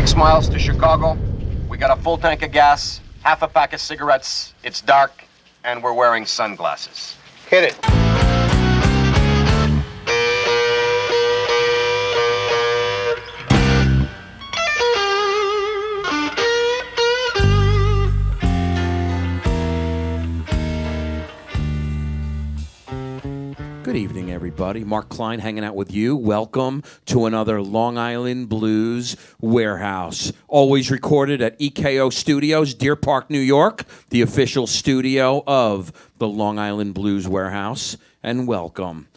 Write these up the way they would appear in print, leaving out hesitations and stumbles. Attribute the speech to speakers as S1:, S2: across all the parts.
S1: 6 miles to Chicago. We got a full tank of gas, half a pack of cigarettes. It's dark, and we're wearing sunglasses. Hit it.
S2: Good evening, everybody. Mark Klein hanging out with you. Welcome to another Long Island Blues Warehouse. Always recorded at EKO Studios, Deer Park, New York, the official studio of the Long Island Blues Warehouse. And welcome.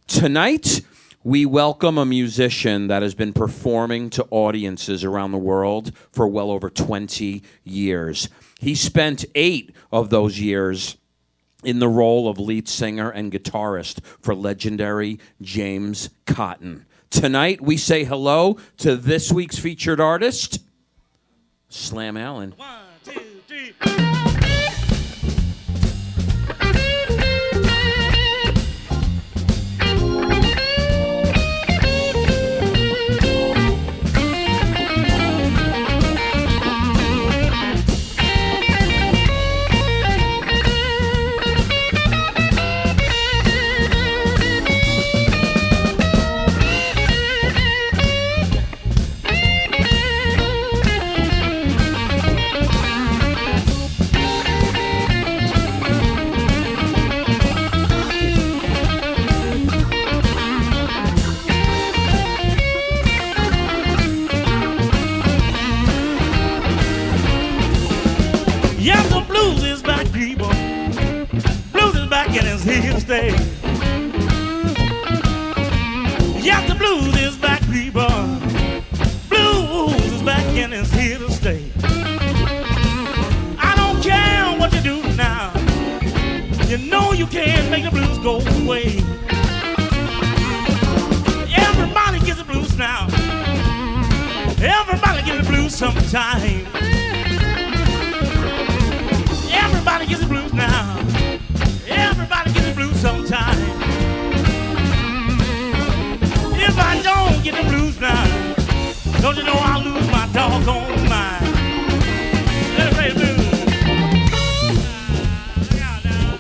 S2: Tonight, we welcome a musician that has been performing to audiences around the world for well over 20 years. He spent 8 of those years in the role of lead singer and guitarist for legendary James Cotton. Tonight, we say hello to this week's featured artist, Slam Allen.
S3: 1, 2, 3. Yes, the blues is back, people. Blues is back and it's here to stay. Yes, the blues is back, people. Blues is back and it's here to stay. I don't care what you do now. You know you can't make the blues go away. Everybody gets the blues now. Everybody gets the blues sometime. Everybody gets the blues now. Everybody gets the blues sometime. If I don't get the blues now, don't you know I'll lose my doggone mind. Let me play the blues. Look out now.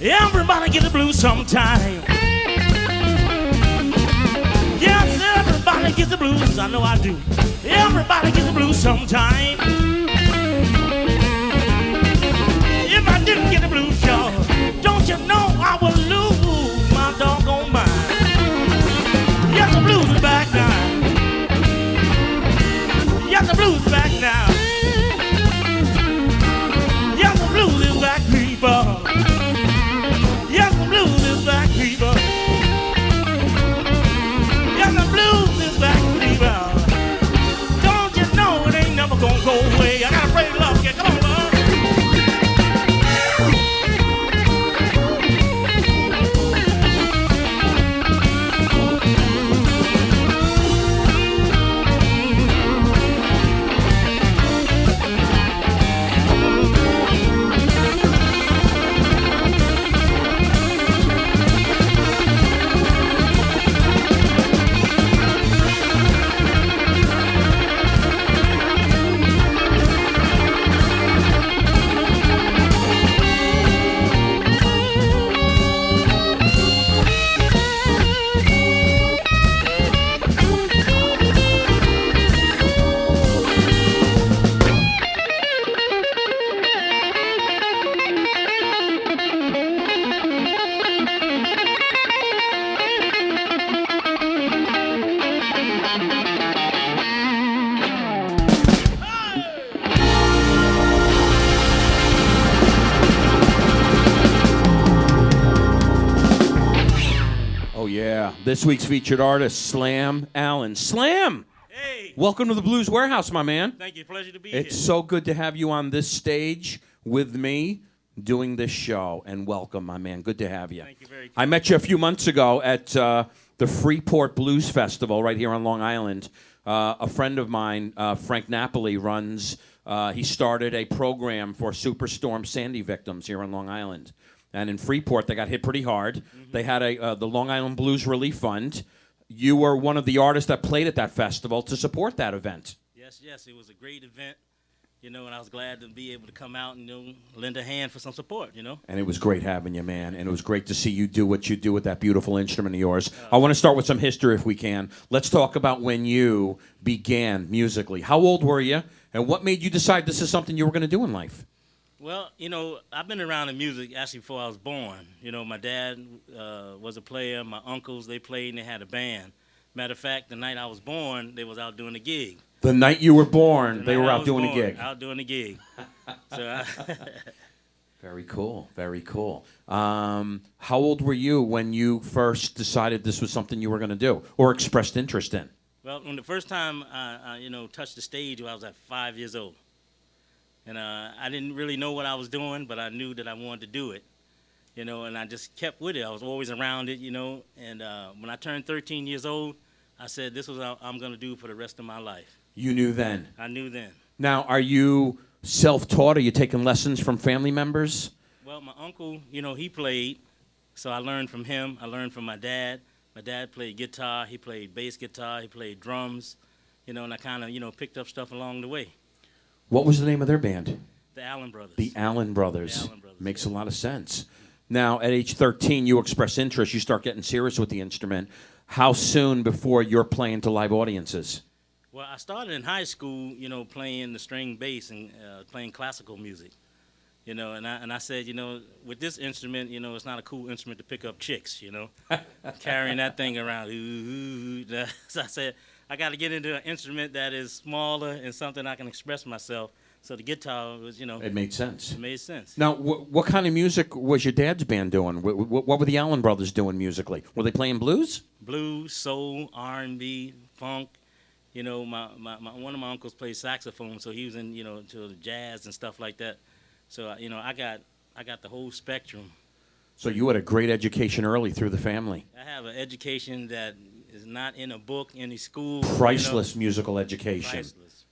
S3: Everybody get the blues sometime. Yes, everybody gets the blues. I know I do. Everybody gets the blues sometime. If I didn't get the blues, y'all, don't you know I would lose my doggone mind. Yes, the blues is back now. Yes, the blues is back now. Yes, the blues is back, people. Yes, the blues is back, people. Yes, the blues is back, people. Don't you know it ain't never gonna go away.
S2: This week's featured artist, Slam Allen. Slam!
S3: Hey,
S2: Welcome to the Blues Warehouse, my man.
S3: thank you. Pleasure to be here.
S2: It's so good to have you on this stage with me doing this show. And welcome, my man. Good to have you.
S3: Thank you very much.
S2: I met you a few months ago at the Freeport Blues Festival right here on Long Island. A friend of mine, Frank Napoli, runs, he started a program for Superstorm Sandy victims here on Long Island. And in Freeport, they got hit pretty hard. Mm-hmm. They had the Long Island Blues Relief Fund. You were one of the artists that played at that festival to support that event.
S3: Yes, it was a great event, and I was glad to be able to come out and lend a hand for some support,
S2: And it was great having you, man. And it was great to see you do what you do with that beautiful instrument of yours. I want to start with some history if we can. Let's talk about when you began musically. How old were you, and what made you decide this is something you were going to do in life?
S3: Well, I've been around in music actually before I was born. My dad was a player. My uncles, they played and they had a band. Matter of fact, the night I was born, they was out doing a gig.
S2: The night you were born, they were out doing a gig.
S3: Out doing a gig.
S2: Very cool, very cool. How old were you when you first decided this was something you were going to do or expressed interest in?
S3: Well, when the first time I touched the stage, I was at 5 years old. And I didn't really know what I was doing, but I knew that I wanted to do it, and I just kept with it. I was always around it, and when I turned 13 years old, I said this was what I'm going to do for the rest of my life.
S2: You knew then?
S3: I knew then.
S2: Now, are you self-taught? Are you taking lessons from family members?
S3: Well, my uncle, he played, so I learned from him. I learned from my dad. My dad played guitar. He played bass guitar. He played drums, and I kind of, picked up stuff along the way.
S2: What was the name of their band?
S3: The Allen Brothers.
S2: The Allen Brothers.
S3: The Allen Brothers.
S2: Makes a lot of sense. Now, at age 13, you express interest. You start getting serious with the instrument. How soon before you're playing to live audiences?
S3: Well, I started in high school, playing the string bass and playing classical music, and I said, with this instrument, it's not a cool instrument to pick up chicks, carrying that thing around. So I said, I got to get into an instrument that is smaller and something I can express myself. So the guitar was,
S2: It made sense.
S3: It made sense.
S2: Now, what kind of music was your dad's band doing? What were the Allen Brothers doing musically? Were they playing blues?
S3: Blues, soul, R&B, funk. One of my uncles played saxophone, so he was in, to the jazz and stuff like that. So, I got the whole spectrum.
S2: So you had a great education early through the family.
S3: I have an education that is not in a book, any school.
S2: Priceless musical education.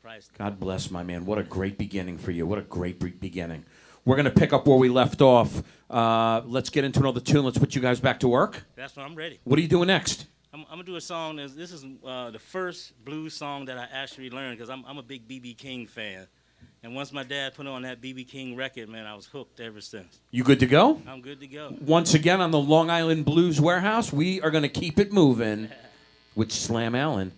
S3: Priceless.
S2: God bless, my man. What a great beginning for you. What a great beginning. We're going to pick up where we left off. Let's get into another tune. Let's put you guys back to work.
S3: That's what I'm ready.
S2: What are you doing next?
S3: I'm going to do a song. This is the first blues song that I actually learned because I'm a big B.B. King fan. And once my dad put on that B.B. King record, man, I was hooked ever since.
S2: You good to go?
S3: I'm good to go.
S2: Once again on the Long Island Blues Warehouse, we are going to keep it moving with Slam Allen.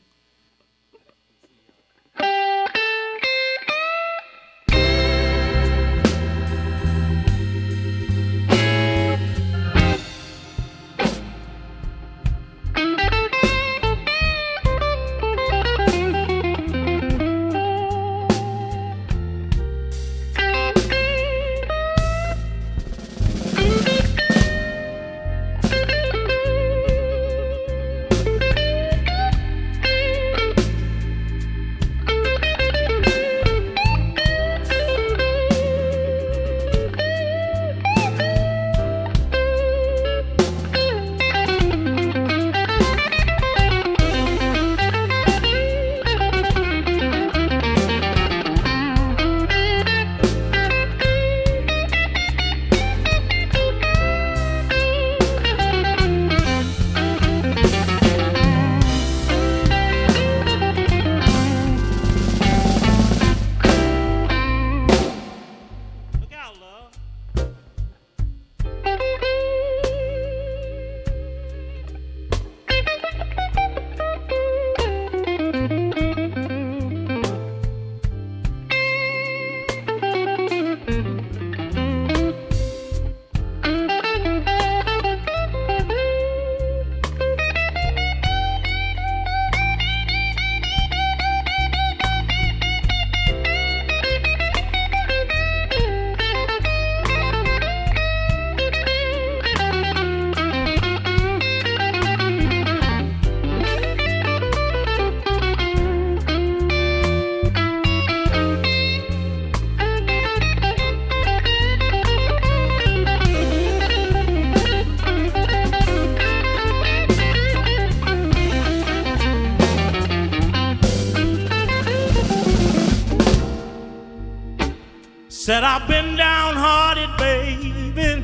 S3: Said I've been downhearted, baby,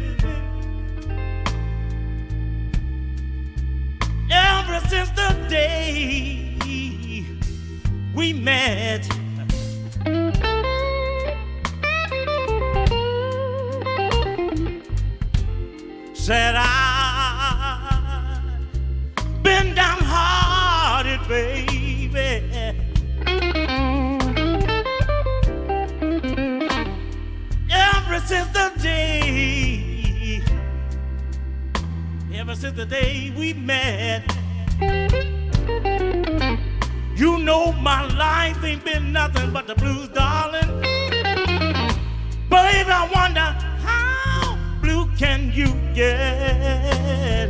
S3: ever since the day we met. Said I've been downhearted, baby, ever since the day we met. You know my life ain't been nothing but the blues, darling. Baby, I wonder how blue can you get?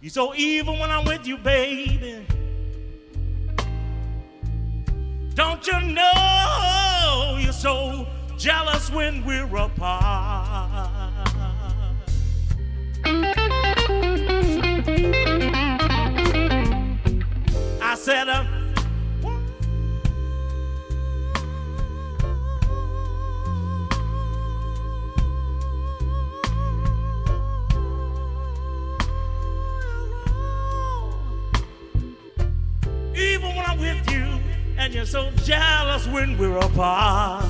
S3: You're so evil when I'm with you, baby. Don't you know you're so jealous when we're apart? I said, even when I'm with you, and you're so jealous when we're apart.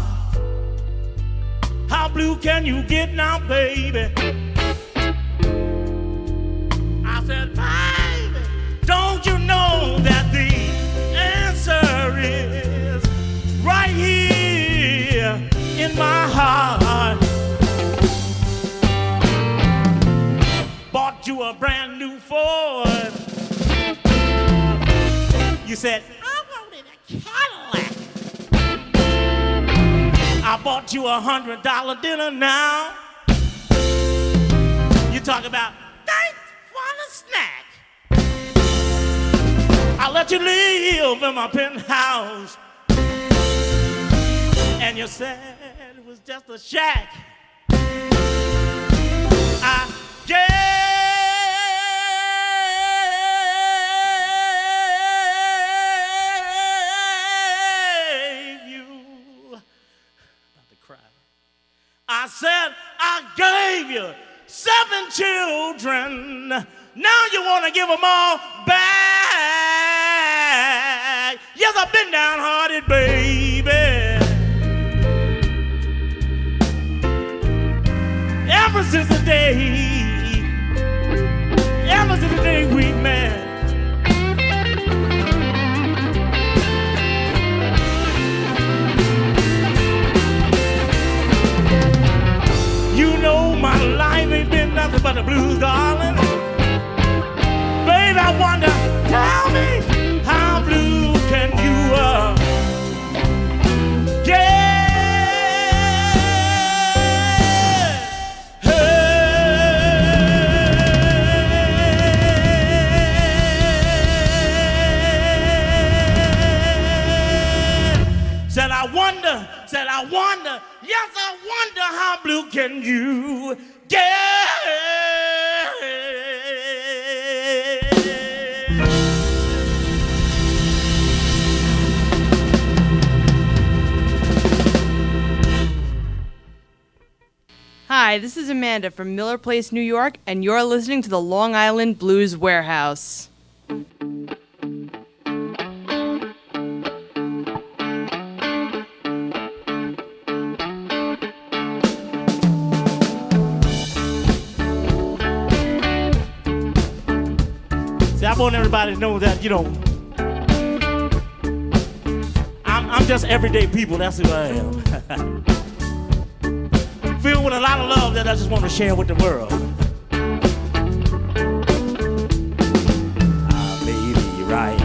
S3: How blue can you get now, baby? I said, baby, don't you know that the answer is right here in my heart? Bought you a brand new Ford. You said, Cadillac. I bought you $100 dinner now. You talk about thanks for the snack. I let you live in my penthouse, and you said it was just a shack. I I said I gave you 7 children. Now you want to give them all back. Yes, I've been downhearted, baby, ever since the day we met. You know my life ain't been nothing but the blues, darling. Baby, I wonder, tell me, how blue can you get? Said I wonder, yes, I wonder how blue can you get?
S4: Hi, this is Amanda from Miller Place, New York, and you're listening to the Long Island Blues Warehouse.
S3: I want everybody to know that, you know, I'm just everyday people. That's who I am. Filled with a lot of love that I just want to share with the world. I may be right,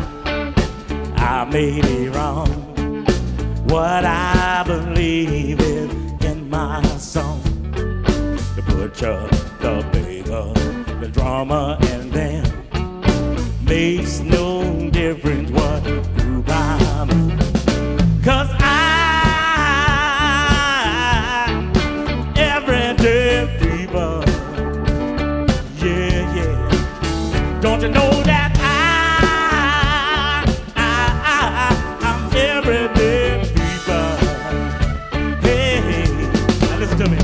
S3: I may be wrong. What I believe in my song. The butcher, the baker, the drummer, and then makes no difference what group I'm in. 'Cause I, everyday people, yeah, yeah. Don't you know that I'm everyday people? Hey, now listen to me.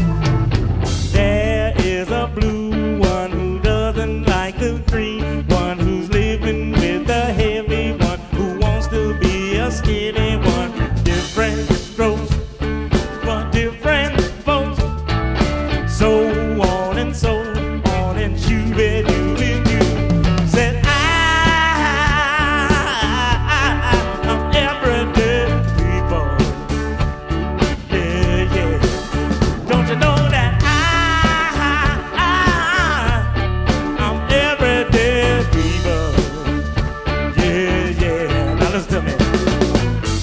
S3: There is a blue one who doesn't like the green one, who's living with the heavy one, who wants to be a skinny one. Different strokes for different folks. So on and so on and shooby dooby doo. Said I'm everyday people. Yeah, yeah. Don't you know that I'm everyday people? Yeah, yeah. Now listen to me.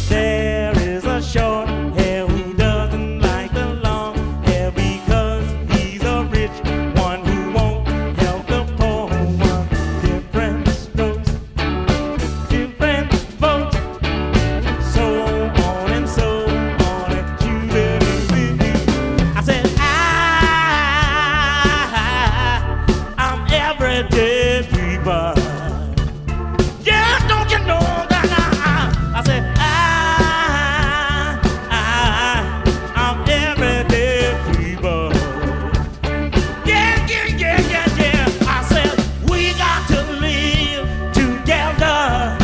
S3: There is a short hair who doesn't like the long hair because he's a rich one who won't help the poor one. Different strokes, different folks. So on and so on and shoo-be-doo-be-doo. I said I'm everyday people. Yeah, don't you know that I said I'm everyday people. Yeah, yeah, yeah, yeah, yeah. I said we got to live together.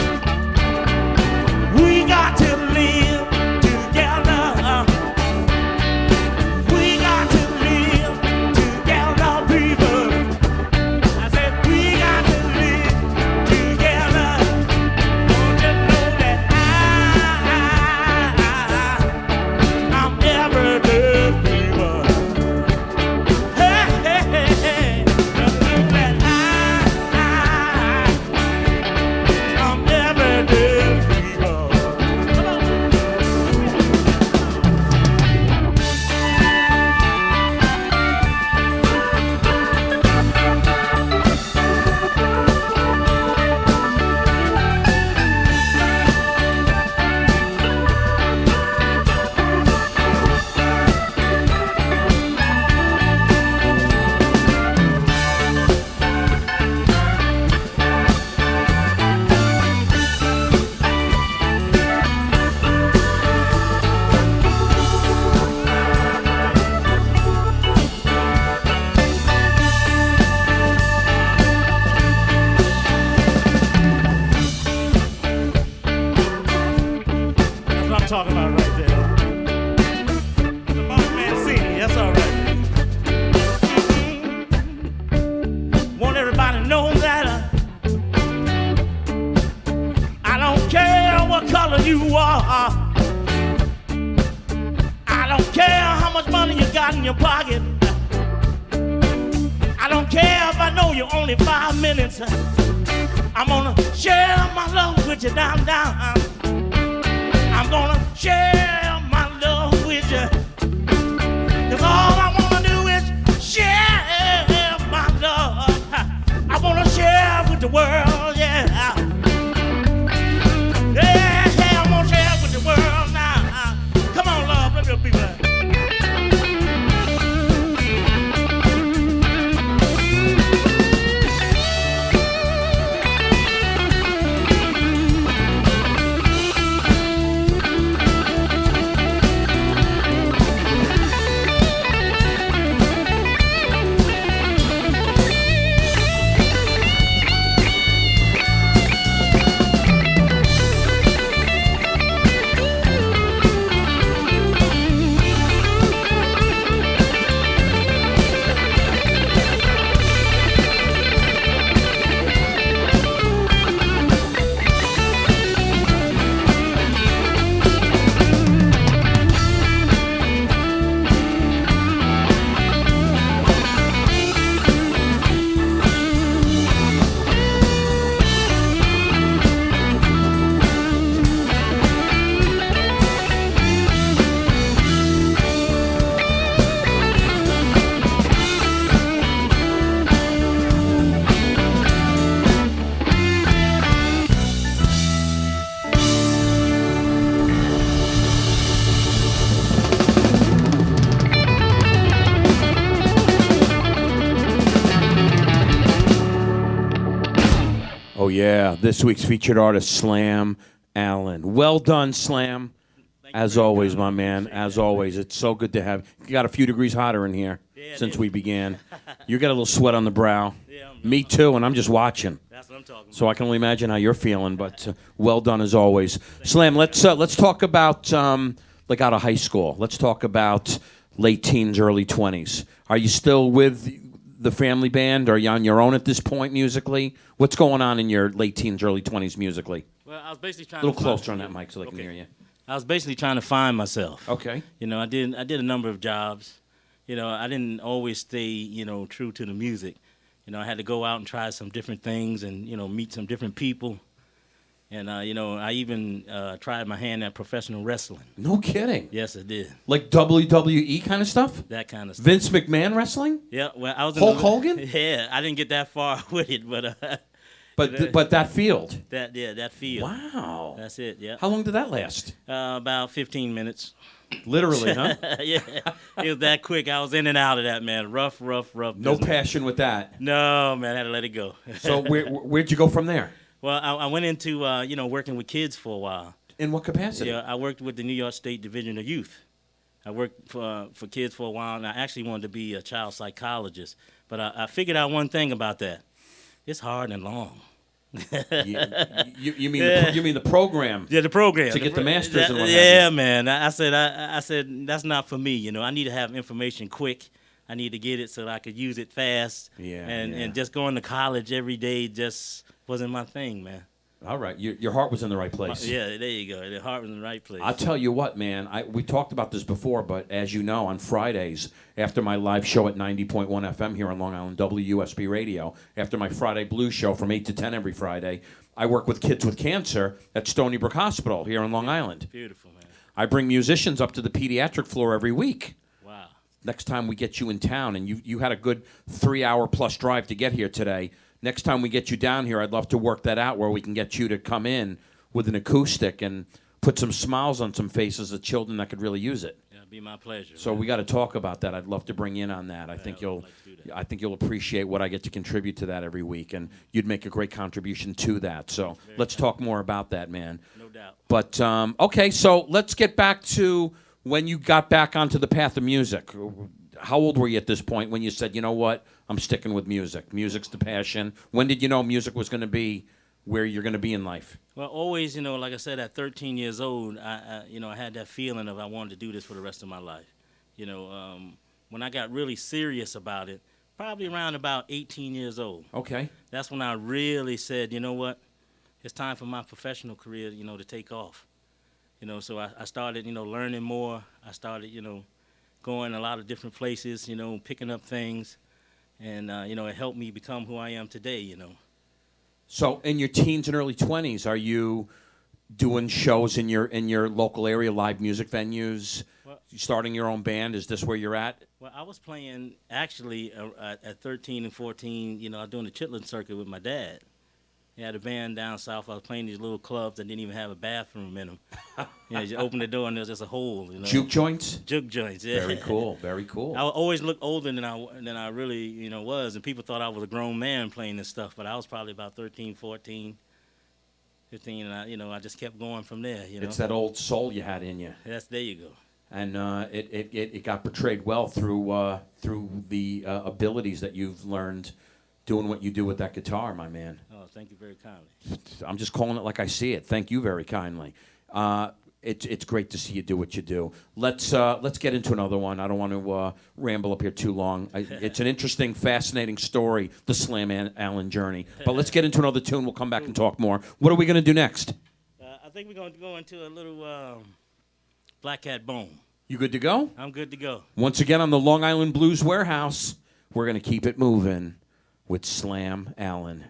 S3: We got to live together. We got to live together, people. I said we got to live together. Don't you know that I'm everyday people? Hey, hey, hey, hey. Don't you know that I'm everyday people? Come on. That's what I'm talking about right there. The Mark Mancini, that's all right. Want everybody to know that I don't care what color you are. I don't care how much money you got in your pocket. I don't care if I know you only 5 minutes. I'm gonna share my love with you down. I'm gonna share my love with you. 'Cause all I wanna do is share my love. I wanna share with the world, yeah. Yeah, yeah, I'm gonna share with the world now. Come on, love, let me be back.
S2: yeah. This week's featured artist, Slam Allen. Well done, Slam. As always, my man. As always. It's so good to have you. Got a few degrees hotter in here since we began. You got a little sweat on the brow. Me too, and I'm just watching.
S3: That's what I'm talking about.
S2: So I can only imagine how you're feeling, but well done as always. Slam, let's talk about like out of high school. Let's talk about late teens, early 20s. Are you still with the family band? Are you on your own at this point musically? What's going on in your late teens, early 20s musically?
S3: Well, I was basically trying
S2: A little closer on that mic so they can hear you.
S3: I was basically trying to find myself.
S2: Okay.
S3: You know, I did a number of jobs. You know, I didn't always stay, you know, true to the music. You know, I had to go out and try some different things and, you know, meet some different people. And, you know, I even tried my hand at professional wrestling.
S2: No kidding.
S3: Yes, I did.
S2: Like WWE kind of stuff?
S3: That kind of stuff.
S2: Vince McMahon wrestling?
S3: Yeah, well, I was
S2: Hulk Hogan?
S3: Yeah, I didn't get that far with it, but
S2: But that field.
S3: that field.
S2: Wow.
S3: That's it. Yeah.
S2: How long did that last?
S3: About 15 minutes.
S2: Literally, huh?
S3: Yeah, it was that quick. I was in and out of that, man. Rough.
S2: No
S3: business.
S2: passion with that.
S3: No, man, I had to let it go.
S2: So where'd you go from there?
S3: Well, I went into you know, working with kids for a while.
S2: In what capacity?
S3: Yeah, I worked with the New York State Division of Youth. I worked for kids for a while, and I actually wanted to be a child psychologist. But I figured out one thing about that: it's hard and long.
S2: You mean the program?
S3: Yeah, the program
S2: To get the masters and what have
S3: Yeah,
S2: you.
S3: man. I said that's not for me. You know, I need to have information quick. I need to get it so that I could use it fast.
S2: Yeah,
S3: And just going to college every day just wasn't my thing, man.
S2: All right, your heart was in the right place.
S3: Yeah, there you go. The heart was in the right place.
S2: I'll tell you what, man. We talked about this before, but as you know, on Fridays, after my live show at 90.1 FM here on Long Island, WUSB Radio, after my Friday Blues show from 8 to 10 every Friday, I work with kids with cancer at Stony Brook Hospital here on Long Island.
S3: Beautiful, man.
S2: I bring musicians up to the pediatric floor every week.
S3: Wow.
S2: Next time we get you in town, and you had a good 3-hour-plus drive to get here today. Next time we get you down here, I'd love to work that out where we can get you to come in with an acoustic and put some smiles on some faces of children that could really use it.
S3: Yeah, it'd be my pleasure.
S2: So we got to talk about that. I'd love to bring you in on that. I think you'll appreciate what I get to contribute to that every week, and you'd make a great contribution to that. So let's talk more about that, man.
S3: No doubt.
S2: But okay, so let's get back to when you got back onto the path of music. How old were you at this point when you said, you know what, I'm sticking with music? Music's the passion. When did you know music was going to be where you're going to be in life?
S3: Well, always, you know, like I said, at 13 years old, I had that feeling of I wanted to do this for the rest of my life. You know, when I got really serious about it, probably around about 18 years old.
S2: Okay.
S3: That's when I really said, you know what, it's time for my professional career, you know, to take off. You know, so I started, you know, learning more. I started, you know, going a lot of different places, you know, picking up things. And, you know, it helped me become who I am today, you know.
S2: So in your teens and early 20s, are you doing shows in your local area, live music venues, starting your own band? Is this where you're at?
S3: Well, I was playing, actually, at 13 and 14, you know, I was doing the chitlin circuit with my dad. He had a band down south. I was playing these little clubs that didn't even have a bathroom in them. You know, you open the door and there's just a hole. You know?
S2: Juke joints?
S3: Juke joints, yeah.
S2: Very cool, very cool.
S3: I always looked older than I really, you know, was, and people thought I was a grown man playing this stuff, but I was probably about 13, 14, 15, and I just kept going from there, you know.
S2: It's that old soul you had in you.
S3: There you go.
S2: And it got portrayed well through the abilities that you've learned doing what you do with that guitar, my man.
S3: Oh, thank you very kindly.
S2: I'm just calling it like I see it. Thank you very kindly. It's great to see you do what you do. Let's get into another one. I don't want to ramble up here too long. It's an interesting, fascinating story, the Slam Allen journey. But let's get into another tune. We'll come back and talk more. What are we going to do next?
S3: I think we're going to go into a little BLACKCAT Bone.
S2: You good to go?
S3: I'm good to go.
S2: Once again on the Long Island Blues Warehouse, we're going to keep it moving with Slam Allen.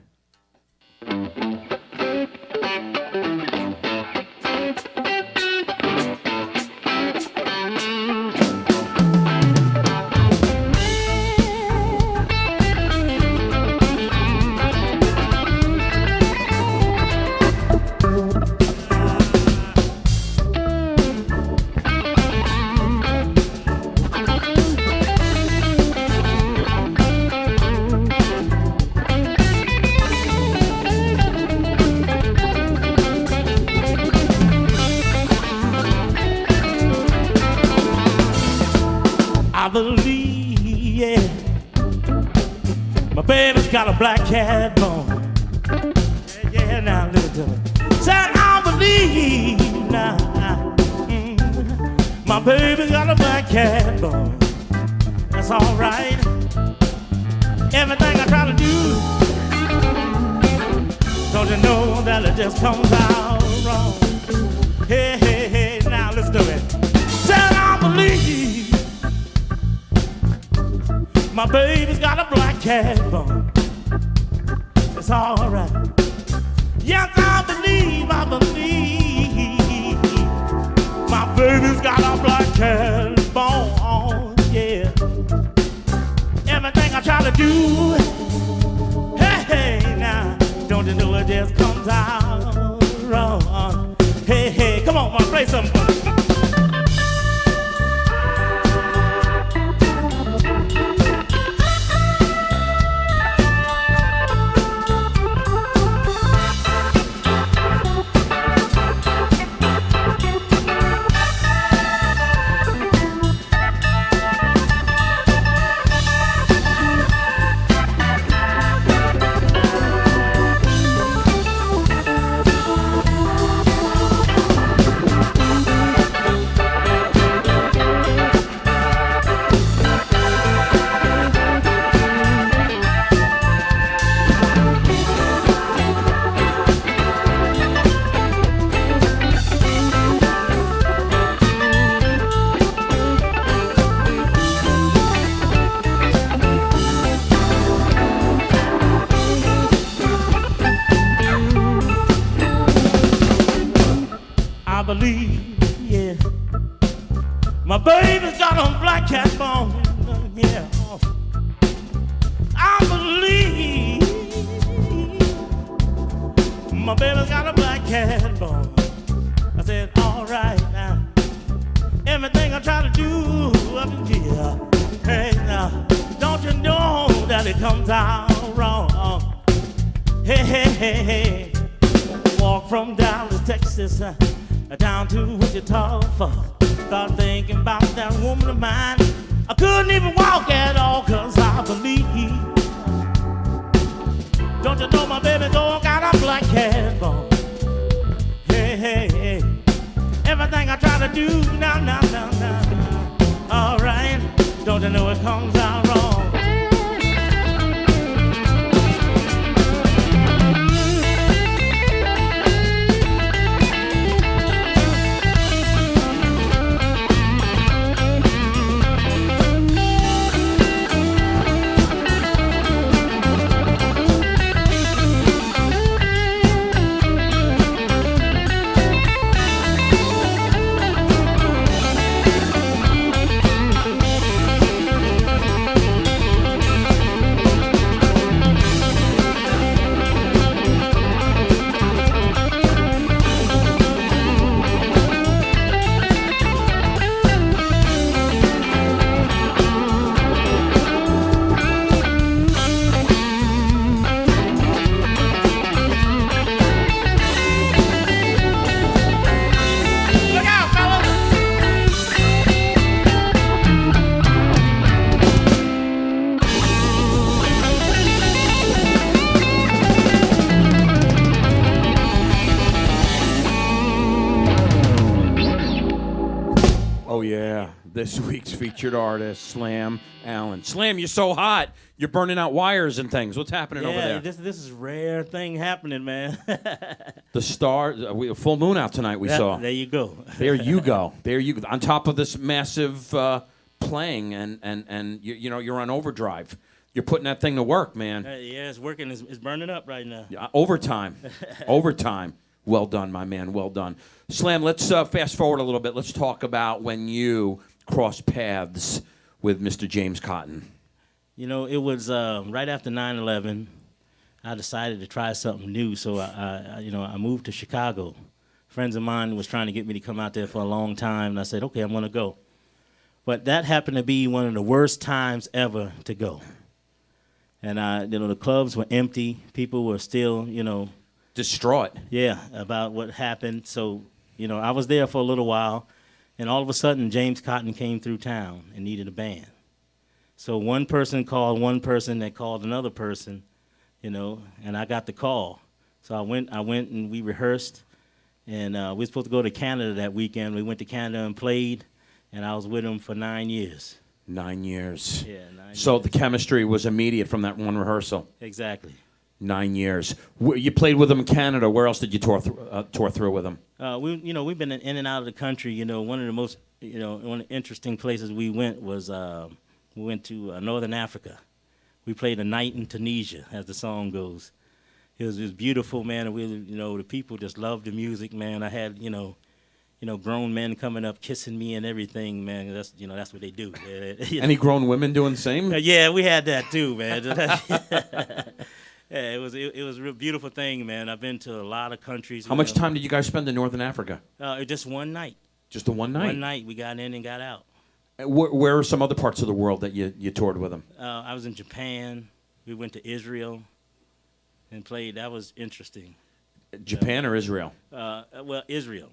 S3: I believe, yeah, my baby's got a black cat bone. Yeah, now listen to me. Said I believe now, my baby's got a black cat bone. That's all right. Everything I try to do, don't you know that it just comes out wrong? Hey, hey, hey, now listen to me. Said I believe my baby's got a black cat bone. It's all right. Yes, I believe my baby's got a black cat bone. Yeah. Everything I try to do, hey, hey, now, don't you know it just comes out wrong? Hey, hey, come on, man, play something for me. I believe, yeah, my baby's got a black cat bone. Yeah, I believe my baby's got a black cat bone. I said, all right now. Everything I try to do up in here, hey now, don't you know that it comes out wrong? Hey, hey, hey, hey. Walk from Dallas, Texas, down to Wichita Falls. Start thinking about that woman of mine. I couldn't even walk at all, cause I believe. Don't you know my baby girl got a black cat bone? Hey, hey, hey. Everything I try to do, now. All right, don't you know it comes out wrong?
S2: Oh, yeah. This week's featured artist, Slam Allen. Slam, you're so hot. You're burning out wires and things. What's happening over there?
S3: This is rare thing happening, man.
S2: The star, full moon out tonight, we saw.
S3: There you go.
S2: There you go. There you go. On top of this massive playing, and you're on overdrive. You're putting that thing to work, man.
S3: Yeah, it's working. It's burning up right now.
S2: Overtime. Overtime. Well done, my man. Well done. Slam, let's fast forward a little bit. Let's talk about when you crossed paths with Mr. James Cotton.
S3: You know, it was right after 9/11. I decided to try something new, so I moved to Chicago. Friends of mine was trying to get me to come out there for a long time, and I said, okay, I'm going to go. But that happened to be one of the worst times ever to go. And the clubs were empty. People were still,
S2: distraught.
S3: Yeah, about what happened. So, I was there for a little while, and all of a sudden, James Cotton came through town and needed a band. So one person called one person that called another person, you know, and I got the call. So I went and we rehearsed, and we were supposed to go to Canada that weekend. We went to Canada and played, and I was with them for 9 years.
S2: 9 years.
S3: Yeah, 9 years.
S2: So the chemistry was immediate from that one rehearsal.
S3: Exactly.
S2: 9 years. You played with them in Canada. Where else did you tour through with them?
S3: We've been in and out of the country. You know, one of the most, one of the interesting places we went was we went to Northern Africa. We played a night in Tunisia, as the song goes. It was beautiful, man. And the people just loved the music, man. I had, grown men coming up, kissing me and everything, man. That's what they do.
S2: Any grown women doing the same?
S3: Yeah, we had that too, man. Yeah, it was a real beautiful thing, man. I've been to a lot of countries.
S2: How much time did you guys spend in Northern Africa?
S3: Just one night.
S2: Just the one night?
S3: One night. We got in and got out.
S2: Where are some other parts of the world that you toured with them?
S3: I was in Japan. We went to Israel and played. That was interesting.
S2: Japan or Israel?
S3: Well, Israel.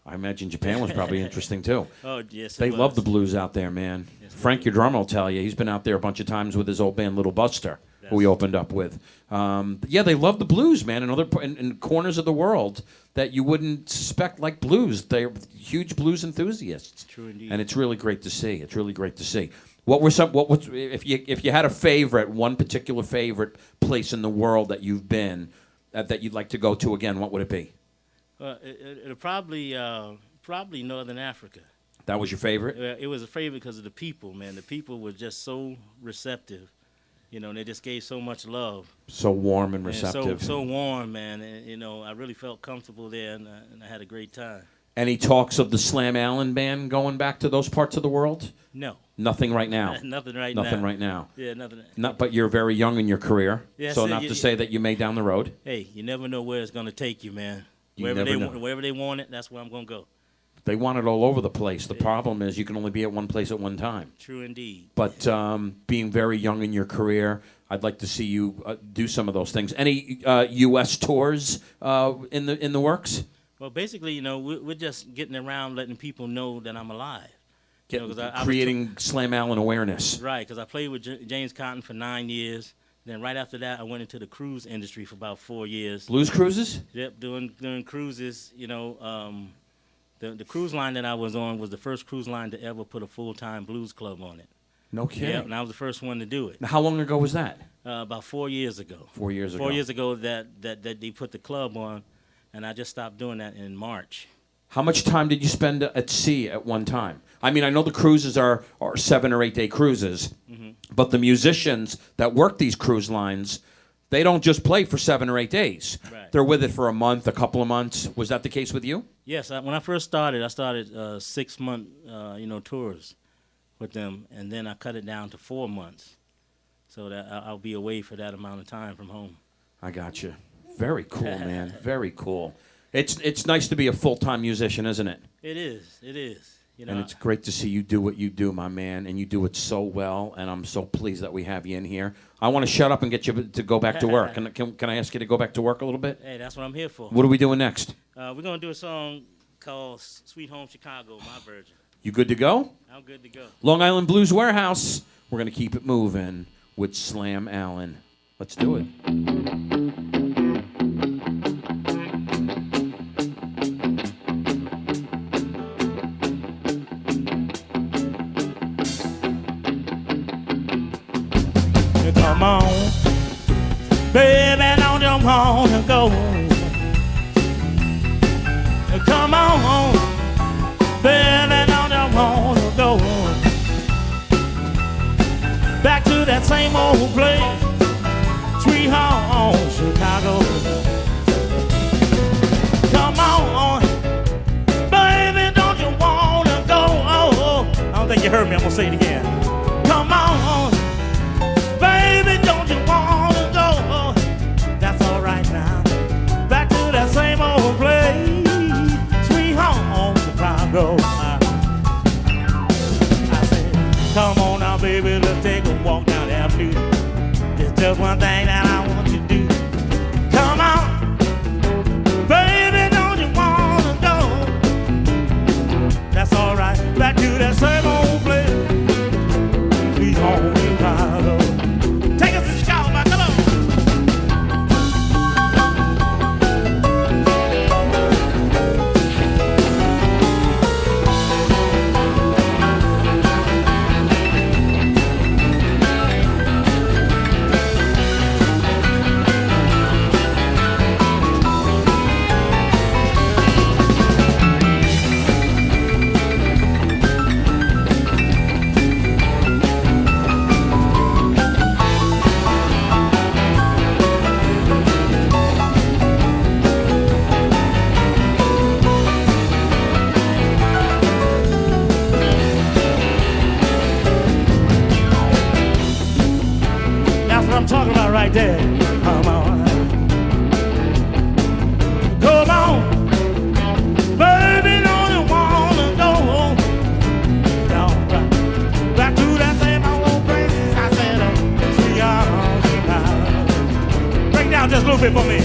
S2: I imagine Japan was probably interesting, too.
S3: Oh, yes,
S2: They love the blues out there, man.
S3: Yes,
S2: Frank, your drummer, will tell you. He's been out there a bunch of times with his old band, Little Buster, who he opened up with. Yeah, they love the blues, man, in corners of the world that you wouldn't suspect like blues. They're huge blues enthusiasts.
S3: True indeed.
S2: And it's really great to see. It's really great to see. What was if you had a favorite, one particular favorite place in the world that you've been that you'd like to go to again, what would it be?
S3: It'll probably Northern Africa.
S2: That was your favorite?
S3: It was a favorite because of the people, man. The people were just so receptive. And they just gave so much love.
S2: So warm and receptive.
S3: So warm, man. And, I really felt comfortable there, and I had a great time.
S2: Any talks of the Slam Allen band going back to those parts of the world?
S3: No.
S2: Nothing right now?
S3: Nothing right now.
S2: Nothing right now?
S3: Yeah, nothing.
S2: But you're very young in your career,
S3: yeah,
S2: so not to say that you may down the road.
S3: Hey, you never know where it's going to take you, man.
S2: Wherever
S3: they want it, that's where I'm going to go.
S2: They want it all over the place. The problem is you can only be at one place at one time.
S3: True indeed.
S2: But being very young in your career, I'd like to see you do some of those things. Any U.S. tours in the works?
S3: Well, basically, we're just getting around letting people know that I'm alive.
S2: Creating Slam Allen awareness.
S3: Right, because I played with James Cotton for 9 years. Then right after that, I went into the cruise industry for about 4 years.
S2: Blues cruises?
S3: Yep, doing cruises. The cruise line that I was on was the first cruise line to ever put a full-time blues club on it.
S2: No kidding.
S3: Yeah, and I was the first one to do it.
S2: Now, how long ago was that?
S3: About 4 years ago.
S2: 4 years ago.
S3: 4 years ago that they put the club on, and I just stopped doing that in March.
S2: How much time did you spend at sea at one time? I mean, I know the cruises are 7 or 8 day cruises, but the musicians that work these cruise lines, they don't just play for 7 or 8 days.
S3: Right.
S2: They're with it for a month, a couple of months. Was that the case with you?
S3: Yes. When I first started, I started 6-month, tours with them, and then I cut it down to 4 months, so that I'll be away for that amount of time from home.
S2: I got you. Very cool, man. Very cool. It's nice to be a full-time musician, isn't it?
S3: It is. It is.
S2: And it's great to see you do what you do, my man, and you do it so well, and I'm so pleased that we have you in here. I want to shut up and get you to go back to work. Can I ask you to go back to work a little bit?
S3: Hey, that's what I'm here for.
S2: What are we doing next?
S3: We're going to do a song called Sweet Home Chicago, my version.
S2: You good to go?
S3: I'm good to go.
S2: Long Island Blues Warehouse. We're going to keep it moving with Slam Allen. Let's do it.
S3: Come on, baby, don't you wanna go? Come on, baby, don't you wanna go? Back to that same old place, sweet home, Chicago. Come on, baby, don't you wanna go? Oh, I don't think you heard me, I'm gonna say it again. Come on, baby, don't you wanna go? That's all right now. Back to that same old place, sweet home, Chicago. I said, come on now, baby, let's take a walk down the avenue. There's just one thing that I want you to do. Come on, baby, don't you wanna go? That's all right. Back to that same old place, sweet home. I'm talking about right there. Come on. Come on. Baby, don't you wanna go? All right. Back to that same old place. I said, sweet home. Break down just a little bit for me.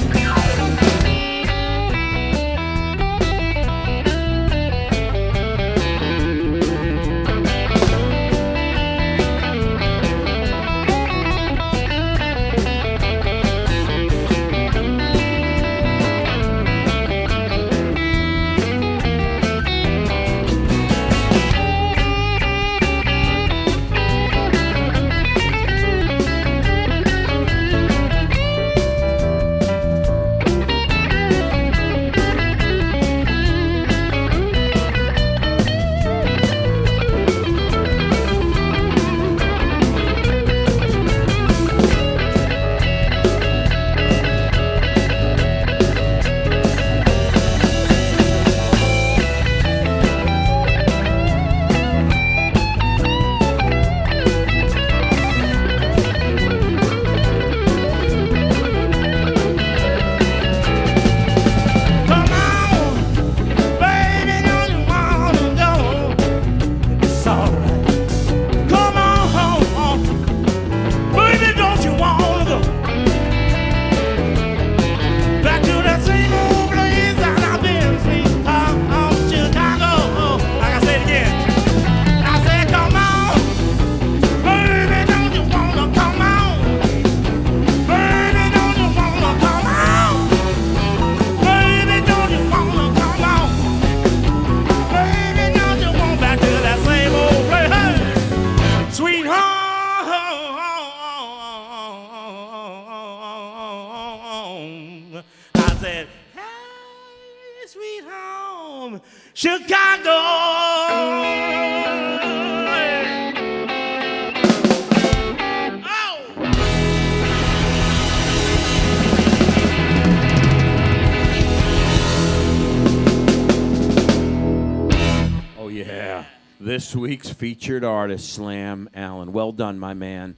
S3: Chicago.
S2: Oh, yeah. This week's featured artist, Slam Allen. Well done, my man,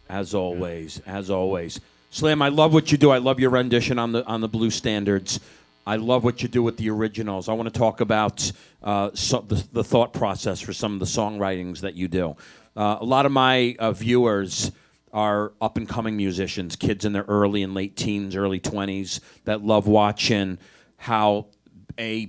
S2: as always, as always. Slam, I love what you do. I love your rendition on the blues standards. I love what you do with the originals. I want to talk about the thought process for some of the songwritings that you do. A lot of my viewers are up-and-coming musicians, kids in their early and late teens, early 20s, that love watching how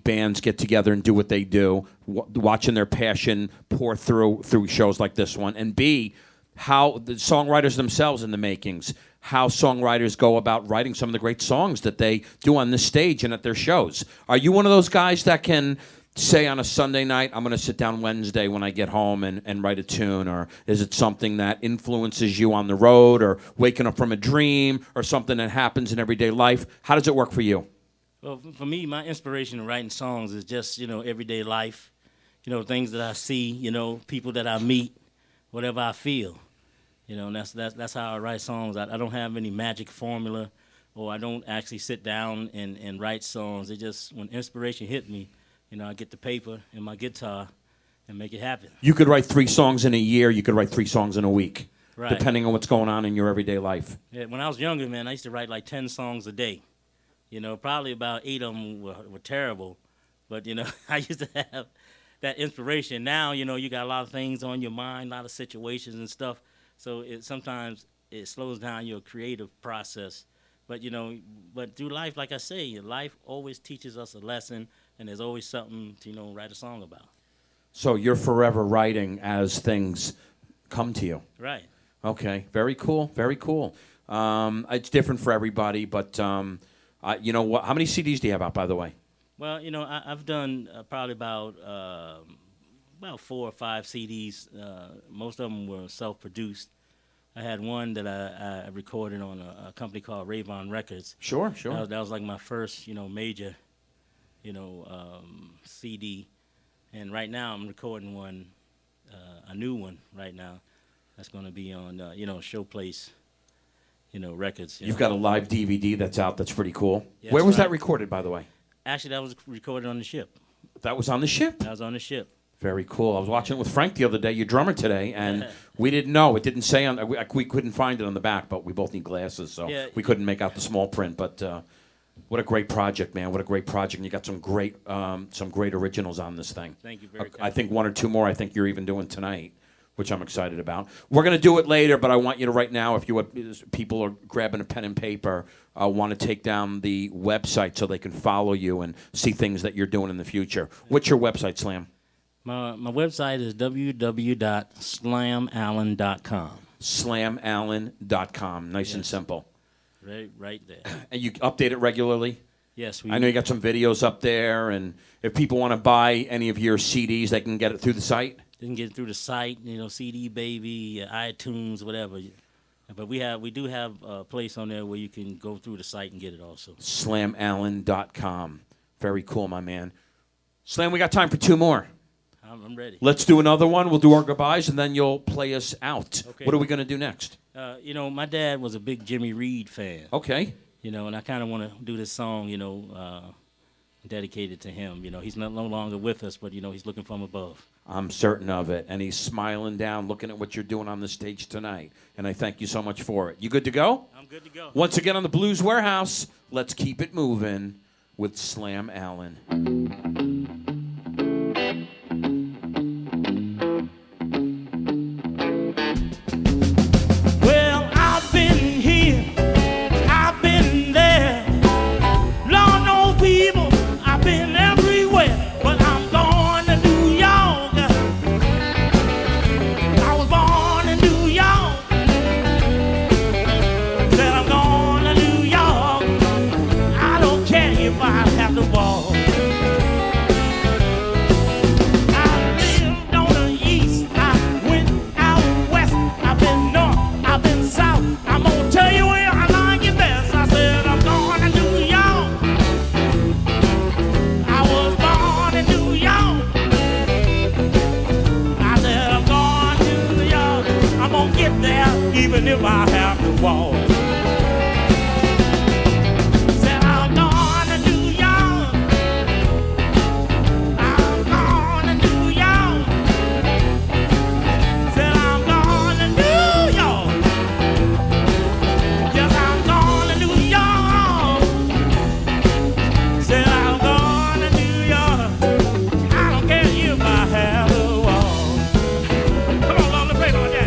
S2: bands get together and do what they do, watching their passion pour through shows like this one, and B, how the songwriters themselves in the makings, how songwriters go about writing some of the great songs that they do on this stage and at their shows. Are you one of those guys that can say on a Sunday night, I'm going to sit down Wednesday when I get home and write a tune, or is it something that influences you on the road or waking up from a dream or something that happens in everyday life? How does it work for you?
S3: Well, for me, my inspiration in writing songs is just, everyday life, things that I see, people that I meet, whatever I feel. And that's how I write songs. I don't have any magic formula, or I don't actually sit down and write songs. It just, when inspiration hit me, I get the paper and my guitar and make it happen.
S2: You could write 3 songs in a year. You could write 3 songs in a week,
S3: right,
S2: depending on what's going on in your everyday life.
S3: Yeah, when I was younger, man, I used to write like 10 songs a day. Probably about 8 of them were terrible. But, I used to have that inspiration. Now, you got a lot of things on your mind, a lot of situations and stuff. So sometimes it slows down your creative process. But, but through life, like I say, life always teaches us a lesson, and there's always something to, write a song about.
S2: So you're forever writing as things come to you.
S3: Right.
S2: Okay. Very cool. Very cool. It's different for everybody, but you know what? How many CDs do you have out, by the way?
S3: Well, I've done probably about 4 or 5 CDs. Most of them were self-produced. I had one that I recorded on a company called Rayvon Records.
S2: Sure.
S3: That was like my first, major, CD. And right now I'm recording one, a new one right now. That's going to be on, Showplace, Records.
S2: You've got a live DVD that's out. That's pretty cool.
S3: Yeah,
S2: Where was
S3: right.
S2: that recorded, by the way?
S3: Actually, that was recorded on the ship.
S2: That was on the ship?
S3: That was on the ship.
S2: Very cool. I was watching it with Frank the other day, your drummer today, and we didn't know. It didn't say we couldn't find it on the back, but we both need glasses, so we couldn't make out the small print. But what a great project, man! What a great project! And you got some great originals on this thing.
S3: Thank you very much.
S2: I think one or two more. I think you're even doing tonight, which I'm excited about. We're gonna do it later, but I want you to right now, if people are grabbing a pen and paper, want to take down the website so they can follow you and see things that you're doing in the future. What's your website, Slam?
S3: My website is www.slamallen.com.
S2: Slamallen.com. Nice and simple.
S3: Right there.
S2: And you update it regularly?
S3: Yes.
S2: I know you got some videos up there, and if people want to buy any of your CDs, they can get it through the site?
S3: They can get it through the site, CD Baby, iTunes, whatever. But we do have a place on there where you can go through the site and get it also.
S2: Slamallen.com. Very cool, my man. Slam, we got time for two more.
S3: I'm ready.
S2: Let's do another one. We'll do our goodbyes, and then you'll play us out.
S3: Okay.
S2: What are we going to do next?
S3: My dad was a big Jimmy Reed fan.
S2: Okay.
S3: And I kind of want to do this song, dedicated to him. He's no longer with us, but, he's looking from above.
S2: I'm certain of it. And he's smiling down, looking at what you're doing on the stage tonight. And I thank you so much for it. You good to go?
S3: I'm good to go.
S2: Once again on the Blues Warehouse, let's keep it moving with Slam Allen.
S3: Well, I've been here, I've been there. Lord knows people, I've been everywhere. But I'm going to New York. I was born in New York. Said I'm going to New York. I don't care if I have to walk. Even if I have to walk. Said I'm going to New York. I'm going to New York. Said I'm going to New York. Yes, I'm going to New York. Said I'm going to New York. I don't care if I have to walk. Come on, Lord, let's play for that.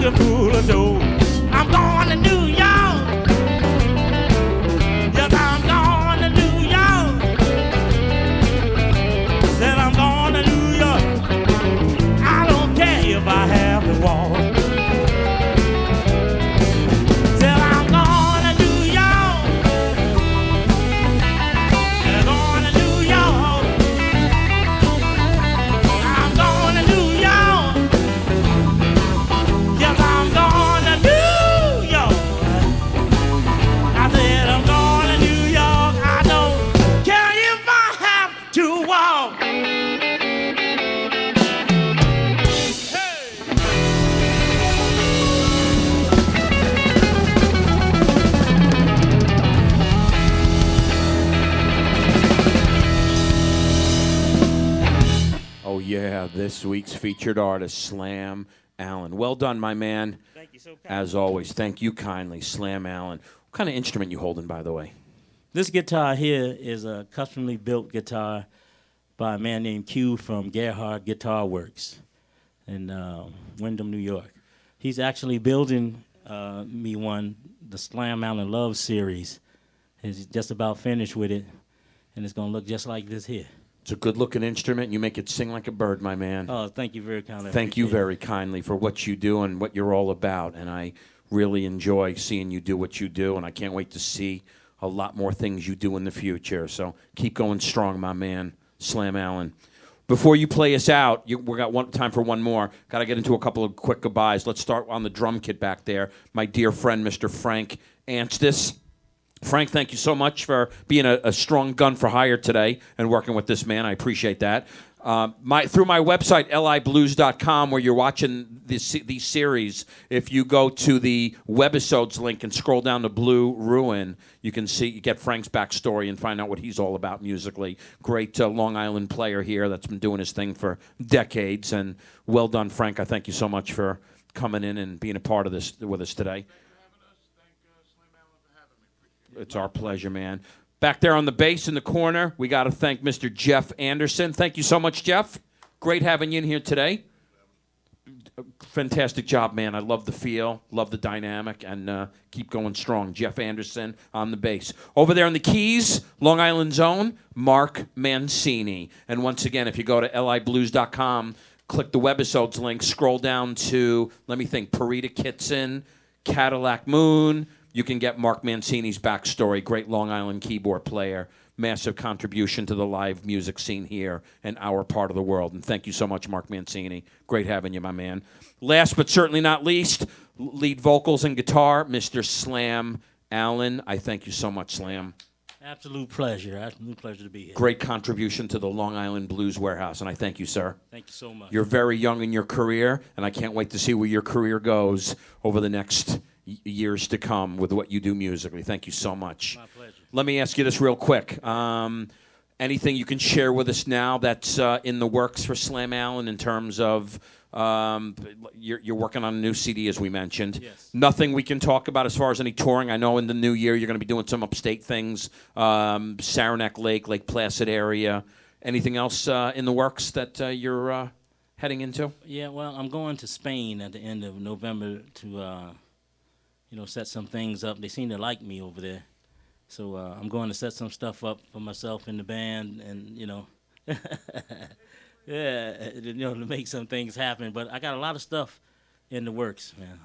S3: Full of dough. I'm going to New York. Yes, I'm going to New York. Said I'm going to New York. I don't care if I have to walk. Said I'm going to New York. And I'm going to New York. I'm going to New York. Yes, I'm going
S2: Oh, yeah, this week's featured artist, Slam Allen. Well done, my man.
S3: Thank you so kindly.
S2: As always, thank you kindly, Slam Allen. What kind of instrument you holding, by the way?
S3: This guitar here is a customly built guitar by a man named Q from Gerhard Guitar Works in Windham, New York. He's actually building me one, the Slam Allen Love series. He's just about finished with it, and it's going to look just like this here.
S2: It's a good-looking instrument. You make it sing like a bird, my man.
S3: Oh, thank you very kindly.
S2: Thank you very kindly for what you do and what you're all about, and I really enjoy seeing you do what you do, and I can't wait to see a lot more things you do in the future. So keep going strong, my man, Slam Allen. Before you play us out, we got time for one more. Got to get into a couple of quick goodbyes. Let's start on the drum kit back there. My dear friend, Mr. Frank Anstis. Frank, thank you so much for being a strong gun for hire today and working with this man. I appreciate that. Through my website, liblues.com, where you're watching these series, if you go to the webisodes link and scroll down to Blue Ruin, you get Frank's backstory and find out what he's all about musically. Great Long Island player here that's been doing his thing for decades. And well done, Frank. I thank you so much for coming in and being a part of this with us today. It's our pleasure, man. Back there on the bass in the corner, we got to thank Mr. Jeff Anderson. Thank you so much, Jeff. Great having you in here today. Fantastic job, man. I love the feel, love the dynamic, and keep going strong. Jeff Anderson on the bass. Over there on the keys, Long Island's own, Mark Mancini. And once again, if you go to liblues.com, click the webisodes link, scroll down to, Parita Kitson, Cadillac Moon. You can get Mark Mancini's backstory, great Long Island keyboard player, massive contribution to the live music scene here in our part of the world. And thank you so much, Mark Mancini. Great having you, my man. Last but certainly not least, lead vocals and guitar, Mr. Slam Allen. I thank you so much, Slam.
S3: Absolute pleasure to be here.
S2: Great contribution to the Long Island Blues Warehouse, and I thank you, sir.
S3: Thank you so much.
S2: You're very young in your career, and I can't wait to see where your career goes over the next years to come with what you do musically. Thank you so much.
S3: My pleasure.
S2: Let me ask you this real quick. Anything you can share with us now that's in the works for Slam Allen in terms of you're working on a new CD, as we mentioned.
S3: Yes.
S2: Nothing we can talk about as far as any touring. I know in the new year you're going to be doing some upstate things, Saranac Lake, Lake Placid area. Anything else in the works that you're heading into?
S3: Yeah, well, I'm going to Spain at the end of November to set some things up. They seem to like me over there. So I'm going to set some stuff up for myself in the band and, to make some things happen. But I got a lot of stuff in the works, man.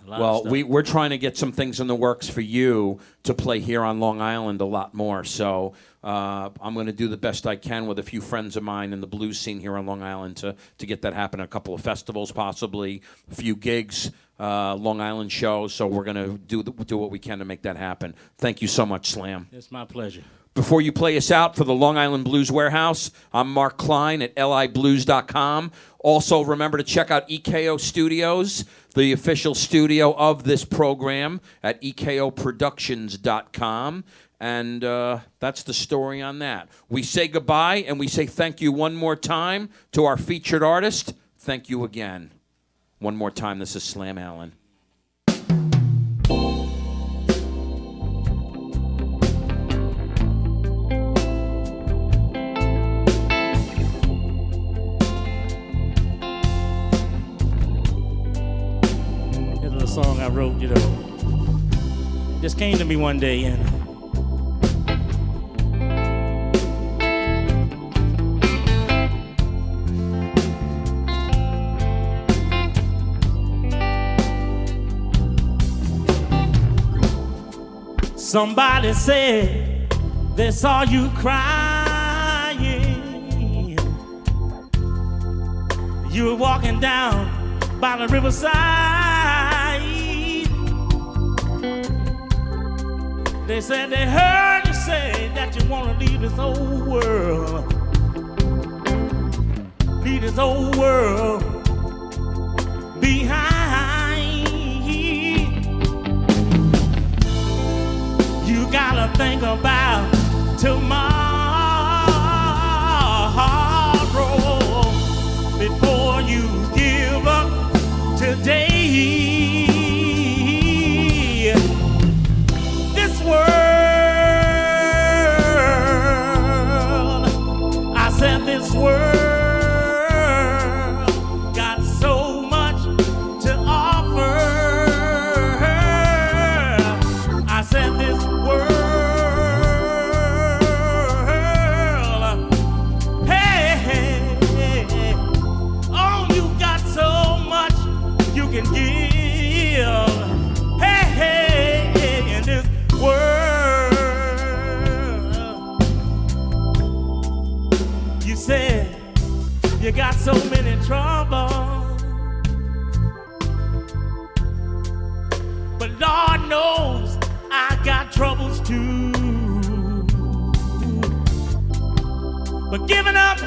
S2: We're trying to get some things in the works for you to play here on Long Island a lot more. So I'm going to do the best I can with a few friends of mine in the blues scene here on Long Island to get that happen. A couple of festivals, possibly, a few gigs. Long Island shows, so we're going to do what we can to make that happen. Thank you so much, Slam.
S3: It's my pleasure.
S2: Before you play us out for the Long Island Blues Warehouse, I'm Mark Klein at liblues.com. Also, remember to check out EKO Studios, the official studio of this program, at ekoproductions.com. And that's the story on that. We say goodbye, and we say thank you one more time to our featured artist. Thank you again. One more time, this is Slam Allen.
S3: Here's a song I wrote, just came to me one day, and somebody said they saw you crying. You were walking down by the riverside. They said they heard you say that you want to leave this old world. Leave this old world behind. You gotta think about tomorrow, can give. Hey, hey, hey, in this world. You said you got so many troubles, but Lord knows I got troubles too. But giving up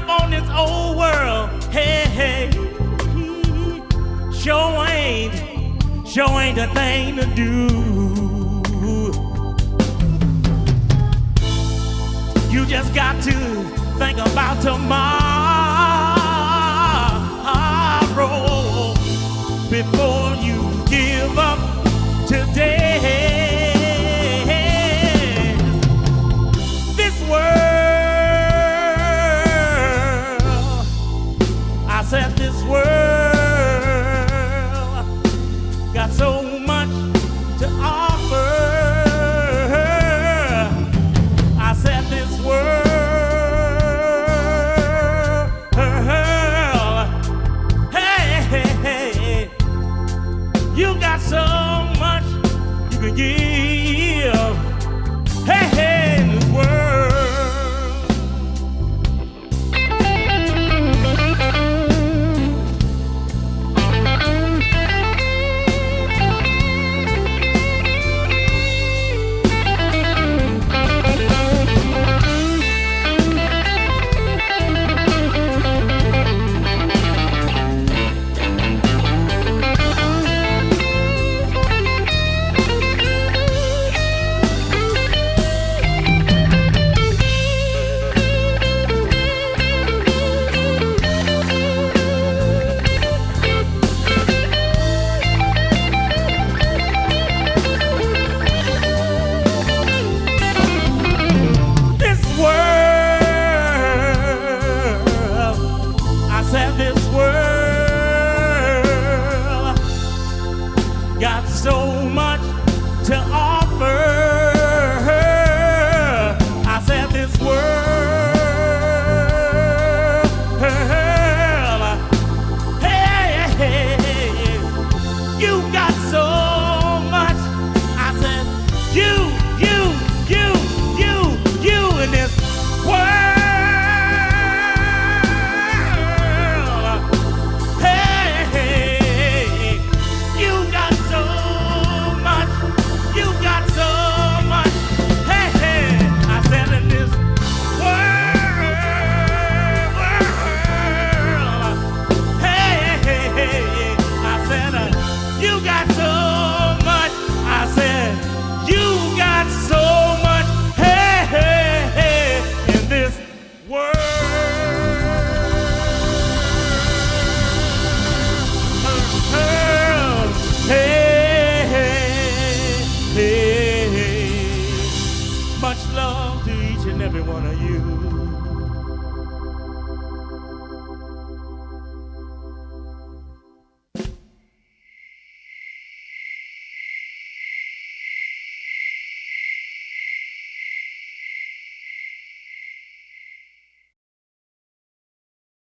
S3: on this old world, hey, hey, sure ain't a thing to do. You just got to think about tomorrow before